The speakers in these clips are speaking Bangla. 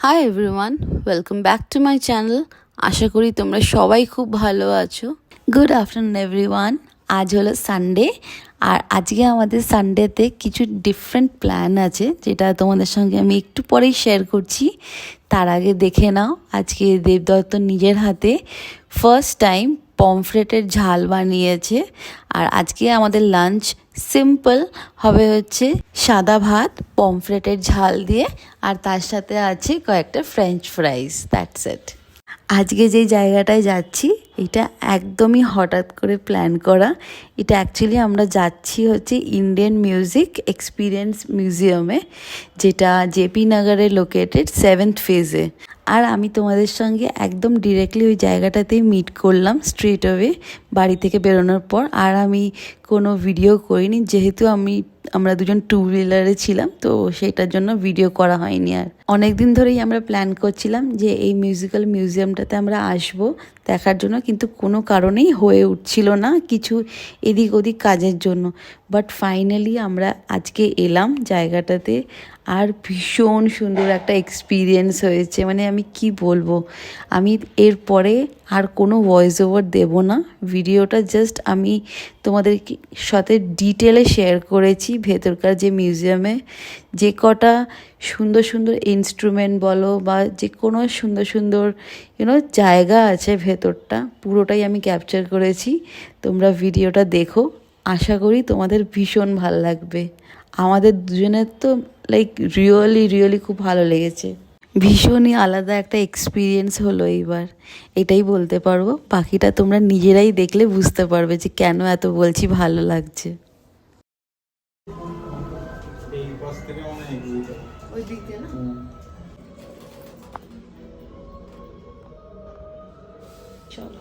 High everyone, welcome back to my channel. আশা করি তোমরা সবাই খুব ভালো আছো। Good afternoon everyone. আজ হলো সানডে, আর আজকে আমাদের সানডেতে কিছু ডিফারেন্ট প্ল্যান আছে, যেটা তোমাদের সঙ্গে আমি একটু পরেই শেয়ার করছি। তার আগে দেখে নাও, আজকে দেবদত্ত নিজের হাতে ফার্স্ট টাইম পমফ্রেটের ঝাল বানিয়েছে। আর আজকে আমাদের লাঞ্চ সিম্পল হবে, হচ্ছে সাদা ভাত পমফ্রেটের ঝাল দিয়ে, আর তার সাথে আছে কয়েকটা ফ্রেঞ্চ ফ্রাইজ, দ্যাটস ইট। আজকে যে জায়গাটায় যাচ্ছি এটা একদমই হঠাৎ করে প্ল্যান করা। এটা অ্যাকচুয়ালি আমরা যাচ্ছি হচ্ছে ইন্ডিয়ান মিউজিক এক্সপিরিয়েন্স মিউজিয়ামে, যেটা জেপি নগরে লোকেটেড 7th ফেজে। আর আমি তোমাদের সঙ্গে একদম ডিরেক্টলি ওই জায়গাটাতেই মিট করলাম স্ট্রেট ওয়ে বাড়ি থেকে বেরোনোর পর। আর আমি কোনো ভিডিও করিনি, যেহেতু আমরা দুজন টু হুইলারে ছিলাম, তো সেটার জন্য ভিডিও করা হয়নি। আর অনেক দিন ধরেই আমরা প্ল্যান করছিলাম যে এই মিউজিক্যাল মিউজিয়ামটাতে আমরা আসবো দেখার জন্য, কিন্তু কোনো কারণেই হয়ে উঠছিল না, কিছু এদিক ওদিক কাজের জন্য। বাট ফাইনালি আমরা আজকে এলাম জায়গাটাতে, আর ভীষণ সুন্দর একটা এক্সপিরিয়েন্স হয়েছে। মানে আমি কি বলবো, আমি এরপরে আর কোনো ভয়েস ওভার দেবো না, ভিডিওটা জাস্ট আমি তোমাদের সাথে ডিটেলে শেয়ার করেছি। ভেতরকার যে মিউজিয়ামে যে কটা সুন্দর সুন্দর ইনস্ট্রুমেন্ট বলো বা যে কোনো সুন্দর সুন্দর জায়গা আছে, ভেতরটা পুরোটাই আমি ক্যাপচার করেছি। তোমরা ভিডিওটা দেখো, আশা করি তোমাদের ভীষণ ভালো লাগবে। আমাদের দুজনের তো রিয়েলি খুব ভালো লেগেছে। ভীষণই আলাদা একটা এক্সপিরিয়েন্স হলো এইবার, এটাই বলতে পারবো। বাকিটা তোমরা নিজেরাই দেখলে বুঝতে পারবে যে কেন এত বলছি ভালো লাগছে। চলো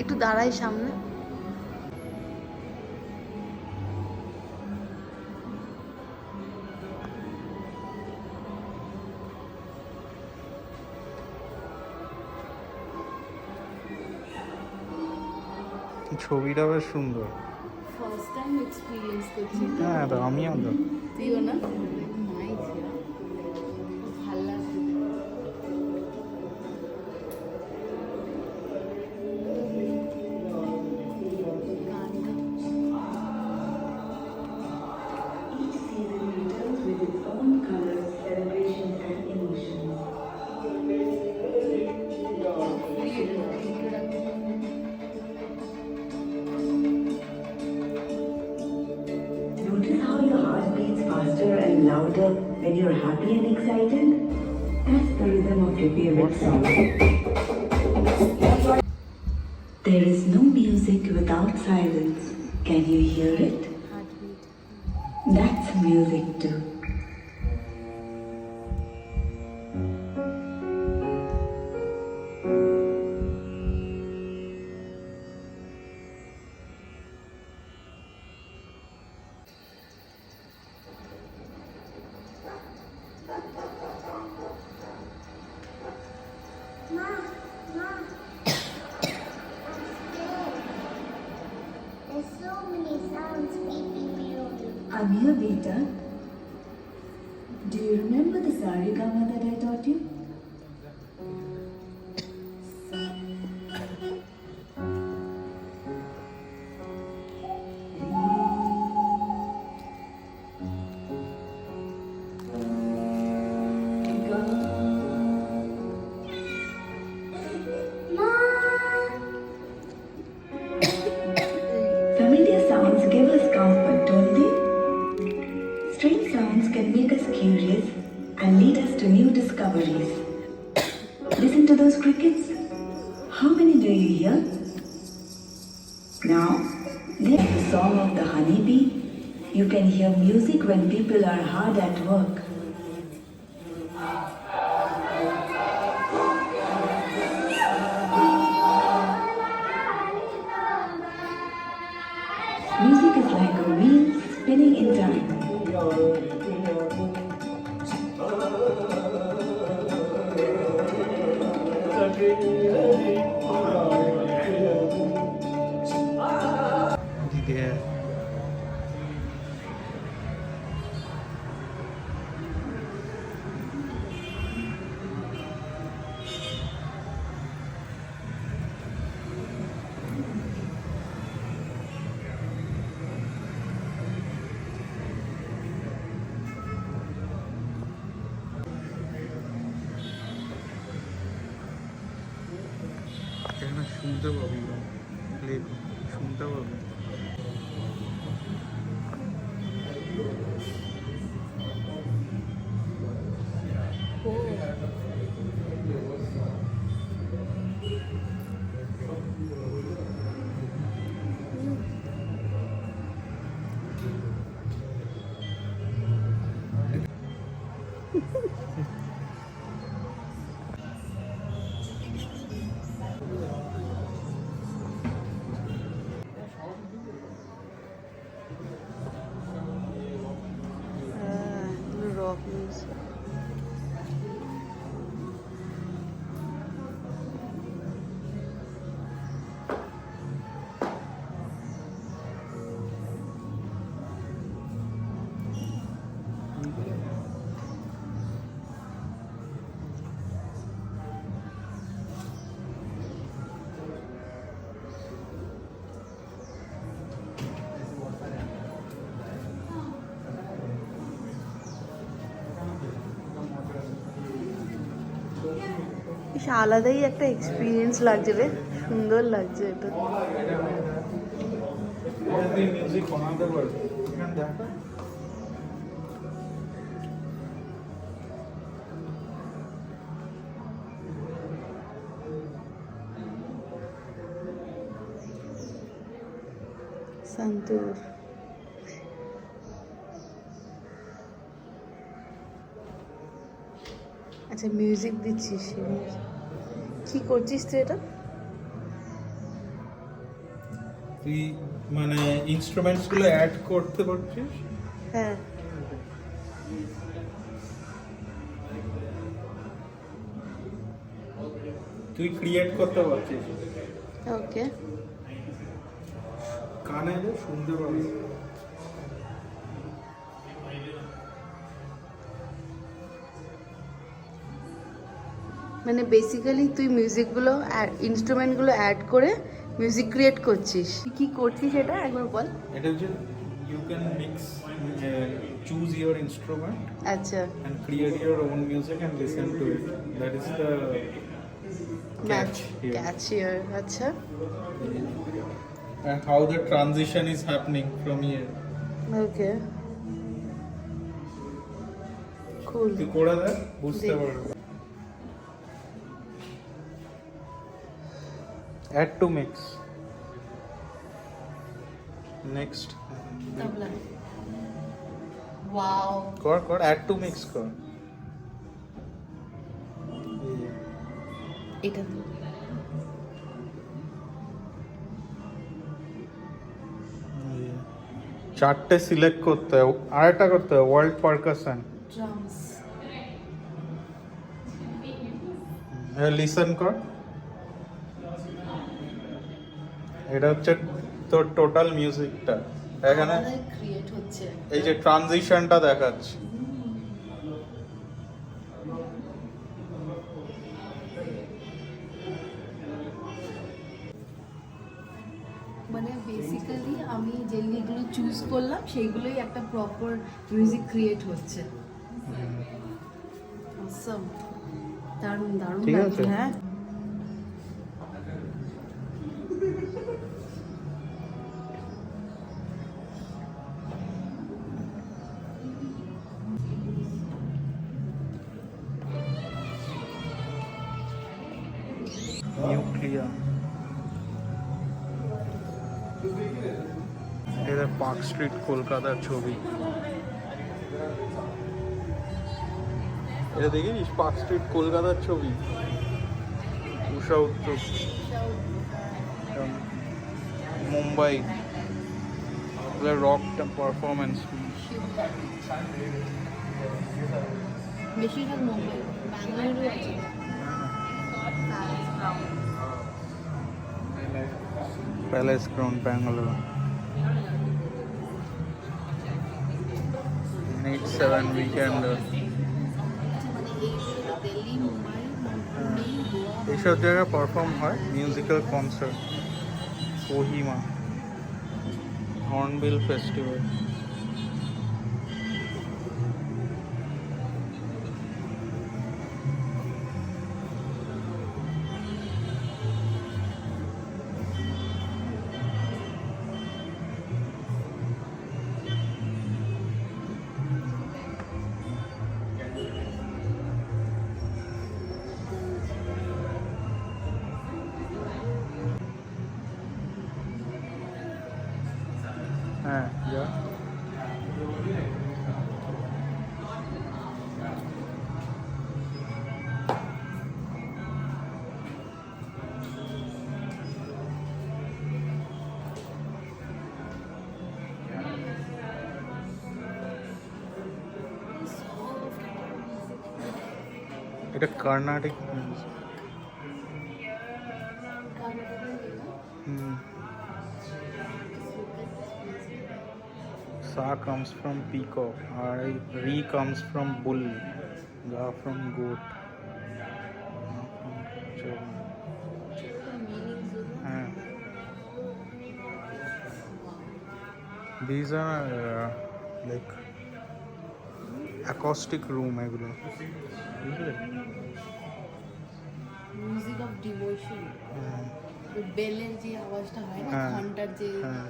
একটু দাঁড়াই সামনে। ছবিটা বেশ সুন্দর। ফার্স্ট টাইম এক্সপেরিয়েন্স করছি। হ্যাঁ, তো আমিও তো। তুইও না? নাইস, ভালো লাগছে। Notice how your heart beats faster and louder when you're happy and excited? That's the rhythm of your favorite song. There is no music without silence. Can you hear it? That's music too. There's so many sounds making me lonely. I'm here, Beta. Do you remember the sarigama that I taught you? Familiar sounds give us comfort, don't they? Strange sounds can make us curious and lead us to new discoveries. Listen to those crickets. How many do you hear? Now, there's the song of the honeybee. You can hear music when people are hard at work. Music is like a wheel spinning in time. দিদি এখানে শুনতে পাবি শুনতে পাবি। Rock music. বেশ আলাদাই একটা এক্সপিরিয়েন্স লাগছে রে, সুন্দর লাগছে এটা। মিউজিক বানাতে পারবে এখানে দেখা। সন্তুর আচ্ছা মিউজিক দিচ্ছিস, কি করছিস তুই এটা? তুই মানে ইনস্ট্রুমেন্টস গুলো অ্যাড করতে পারছিস। হ্যাঁ তুই ক্রিয়েট করতে পারছিস। ওকে কানে যে শুনতে পাবি। মানে বেসিক্যালি তুই মিউজিকগুলো ইনস্ট্রুমেন্টগুলো অ্যাড করে মিউজিক ক্রিয়েট করছিস। কি করছিস এটা একবার বল। এটা হচ্ছে you can mix, choose your instrument আচ্ছা and create your own music and listen to it. That is the catch here. Catch here. আচ্ছা And how the transition is happening from here. ওকে কুল। তুই করে দেখ বুঝতে দেখ। পারবি। Add to mix. Next. Tabla wow কর add to mix কর। এটা চারটে সিলেক্ট করতে হবে, আরেকটা করতে হবে ওয়ার্ল্ড পারকাশন। ড্রামস লিসেন কর। এটা হচ্ছে তোর টোটাল মিউজিকটা এখানে ক্রিয়েট হচ্ছে। এই যে ট্রানজিশনটা দেখাচ্ছে। মানে বেসিক্যালি আমি যেগুলো চুজ করলাম সেইগুলোই একটা প্রপার মিউজিক ক্রিয়েট হচ্ছে। অসম, দারুণ দারুণ ঠিক লাগছে। আছে। হ্যাঁ নিউক্লিয়ার এটা পার্ক স্ট্রিট কলকাতার ছবি। এটা দেখিস পার্ক স্ট্রিট কলকাতার ছবি। উষা উত্তর মুম্বাই রক পারফরমেন্স। বেশিরভাগ মুম্বাই, ব্যাঙ্গালুরু আছে। Palace ground Bangalore 8/7 weekend. Delhi, Mumbai, Pune, Goa. এইসব জায়গায় পারফর্ম হয় musical concert. Kohima, hornbill festival. হ্যাঁ যা। এটা Carnatic music. Sa comes from peacock, Re comes from bull, Ga from goat, Na from cherry. হ্যাঁ। These are like acoustic room এগুলো, বুঝলে? মিউজিক অফ ডিভোশন, হ্যাঁ, বেলের যে আওয়াজটা হয় না, হ্যাঁ, ঘন্টার যে হ্যাঁ।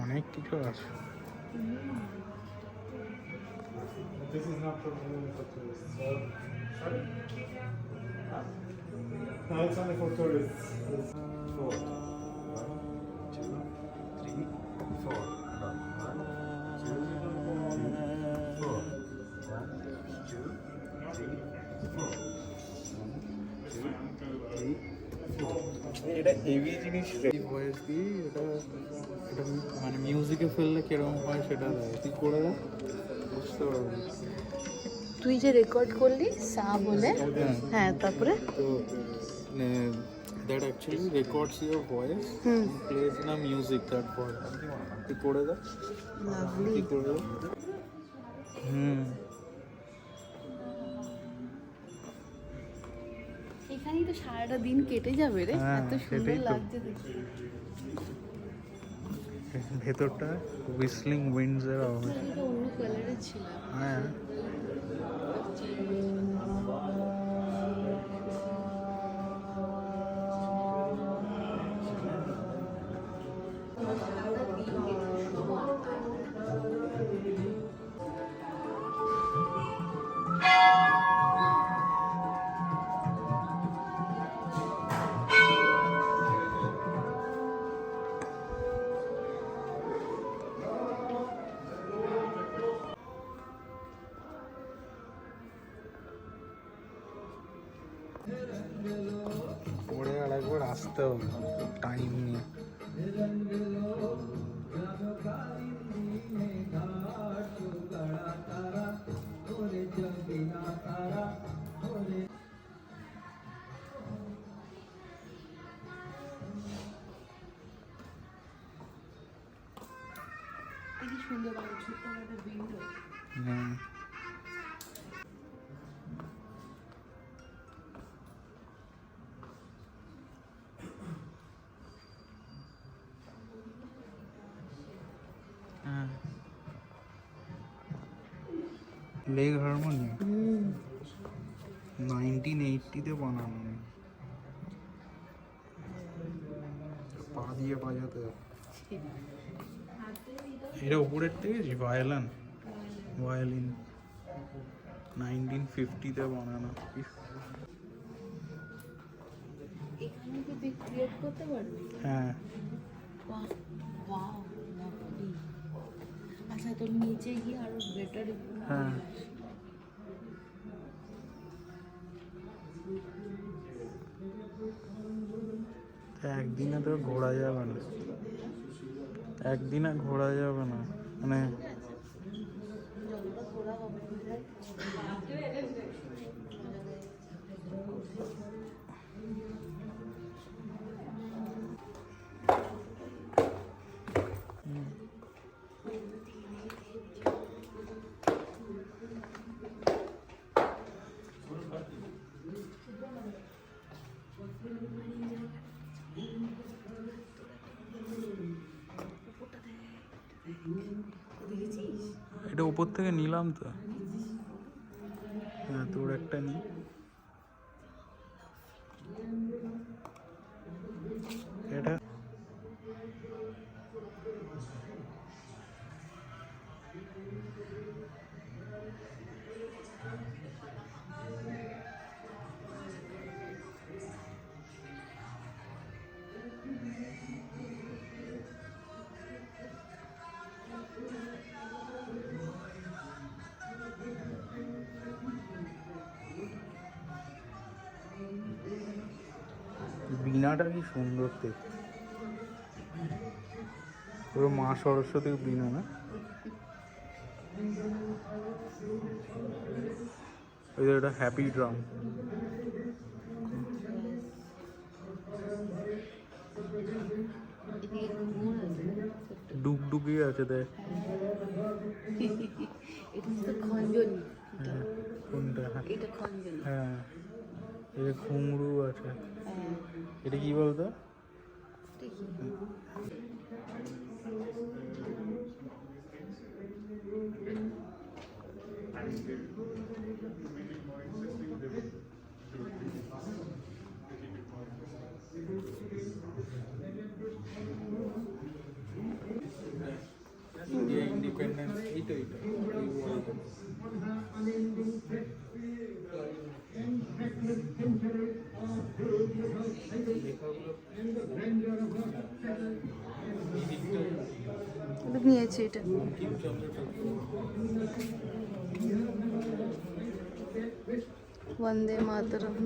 অনেক কিছু আছে। This is not for tourists. So, sorry? No, it's only for tourists. It's 4. 1, 2, 3, 4. 1, 2, 4. 1, 2, 3, 4. 1, 2, 3, 4. এটা হেভি জিনিস ভয়েস দিয়ে এটা এটা মানে মিউজিকে ফেললে কিরকম হয় সেটা দেয়, তুই করে দেয় বুঝতে পারবি। তুই যে রেকর্ড করলি সা বলে, হ্যাঁ তারপরে তো that actually records your voice place না মিউজিক দ্যাট ভয়েস। তুই করে দে, লাভলি। তুই করে দে। এখানেই তো সারাটা দিন কেটে যাবে রে, হ্যাঁ, এত সুন্দর সেটাই তো। লাগছে দেখতে। ভেতরটা হুইসলিং উইন্ডস এর আওয়াজ। এটা অন্য কালারের ছিল। হ্যাঁ, পরে আর একবার আসতে হবে টাইম নিয়ে। কি সুন্দর লাগে, ছোট্ট একটা উইন্ডো। হ্যাঁ, হ্যাঁ। লেগ হারমোনিয়াম 1980-তে বানানো, পা দিয়ে বাজাতে হয়। এটা উপরের থেকে ভায়োলিন 1950-তে বানানো। এখানে কি তুই ক্রিয়েট করতে পারবি? হ্যাঁ, ওয়াও লাভলি। আচ্ছা তোর নিচে গিয়ে আরো বেটার। হ্যাঁ একদিনে তো ঘোরা যাবে না, একদিনে ঘোরা যাবে না মানে যতটা ঘোরা হবে এটা উপর থেকে নিলাম তো। হ্যাঁ তোর একটা নি। এটা বীণাটা কি সুন্দর দেখতে, পুরো মা সরস্বতীর বীণা না? ওই যে এটা হ্যাপি ড্রাম। ডুগডুগি আছে দেখ। এটা তো খঞ্জনি। হ্যাঁ কোনটা? এটা খঞ্জনি। হ্যাঁ এই যে ঘুঙরু আছে। হ্যাঁ এটা কি বলতো? দেখি ইন্ডিয়া ইন্ডিপেন্ডেন্স এইটা এইটা নিয়েছি এটা। वंदे मातरम।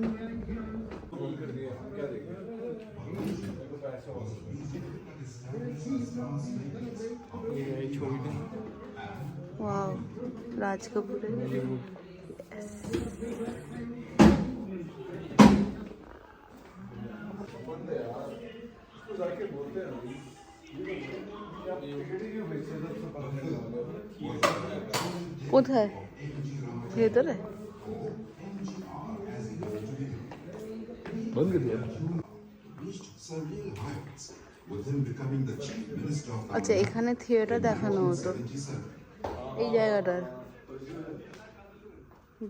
এই ছবিটা वाओ राज कपूर है। বলিউড। কোথায় ভেতরে? বন্ধ করে দিয়া। reached surreal heights, with him becoming the chief minister of আচ্ছা এখানে থিয়েটার দেখানো হতো 1977. এই জায়গাটার।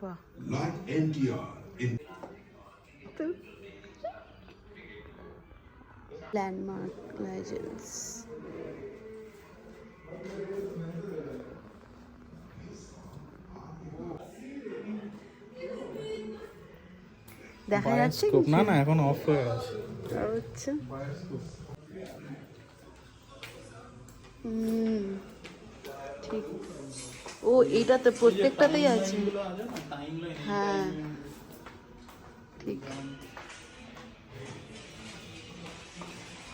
বাহ Like NTR in landmark legends. দেখা যাচ্ছে বায়োস্কোপ না না এখন অফ হয়ে আছে। আচ্ছা ঠিক। ও এইটাতে প্রত্যেকটাতেই আছে। হ্যাঁ ঠিক।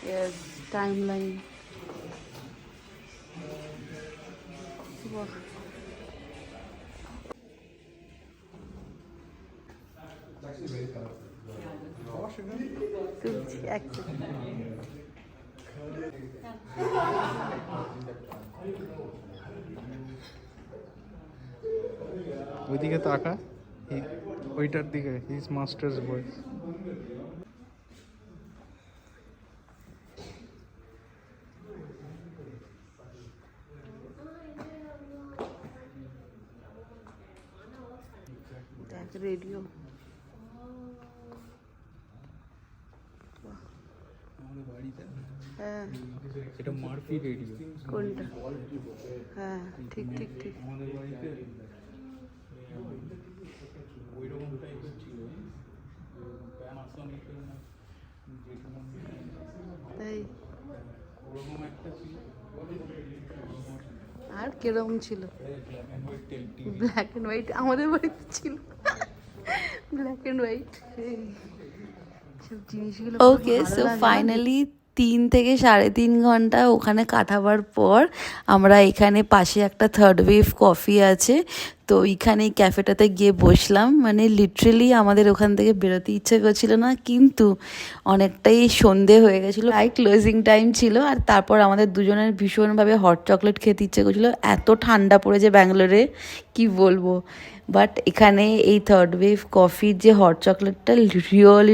Yes timeline. বাহ তুলছি এক সেকেন্ড। ওইদিকে তাকা, ওইটার দিকে, হিজ মাস্টার্স ভয়েস। দেখ রেডিও। আমাদের বাড়িতে হ্যাঁ এটা মারফি রেডিও। কোনটা? হ্যাঁ ঠিক ঠিক ঠিক। আমাদের বাড়িতে ওই রকম টাইপের ছিল, প্যানাসোনিকের না তাই ওরকম একটা ছিল, আর কিরকম ছিল? Black and white TV. Black and white আমাদের বাড়িতে ছিল, ব্ল্যাক অ্যান্ড হোয়াইট জিনিসগুলো। ওকে, সো ফাইনালি 3 থেকে 3.5 ঘন্টা ওখানে কাটাবার পর আমরা এখানে পাশে একটা থার্ড ওয়েভ কফি আছে, তো এইখানে ক্যাফেটাতে গিয়ে বসলাম। মানে লিটারেলি আমাদের ওখান থেকে বেরোতে ইচ্ছে করছিল না, কিন্তু অনেকটাই সন্ধে হয়ে গেছিলো, ক্লোজিং টাইম ছিল। আর তারপর আমাদের দুজনের ভীষণভাবে হট চকলেট খেতে ইচ্ছে করছিলো, এত ঠান্ডা পড়েছে ব্যাঙ্গালোরে কি বলবো। বাট এখানে এই থার্ড ওয়েভ কফির যে হট চকলেটটা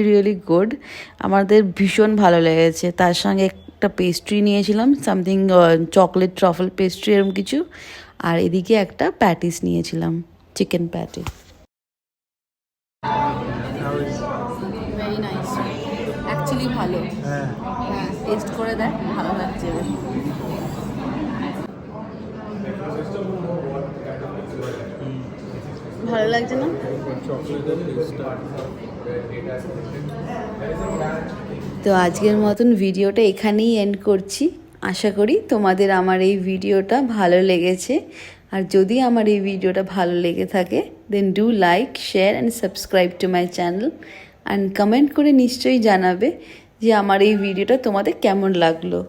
রিয়েলি গুড, আমাদের ভীষণ ভালো লেগেছে। তার সঙ্গে একটা পেস্ট্রি নিয়েছিলাম, সামথিং চকলেট ট্রফল পেস্ট্রি এরকম কিছু, আর এদিকে একটা প্যাটিস নিয়েছিলাম, chicken patties. Very nice, actually ভালো। হ্যাঁ, হ্যাঁ, টেস্ট করে দেখ, ভালো লাগছে। ভালো লাগছে না? চকলেটের টেস্টটা। তো আজকের মতন ভিডিওটা এখানেই এন্ড করছি। আশা করি তোমাদের আমার এই ভিডিওটা ভালো লেগেছে। আর যদি আমার এই ভিডিওটা ভালো লেগে থাকে, then do like, share and subscribe to my channel, and comment করে নিশ্চয়ই জানাবে যে আমার এই ভিডিওটা তোমাদের কেমন লাগলো।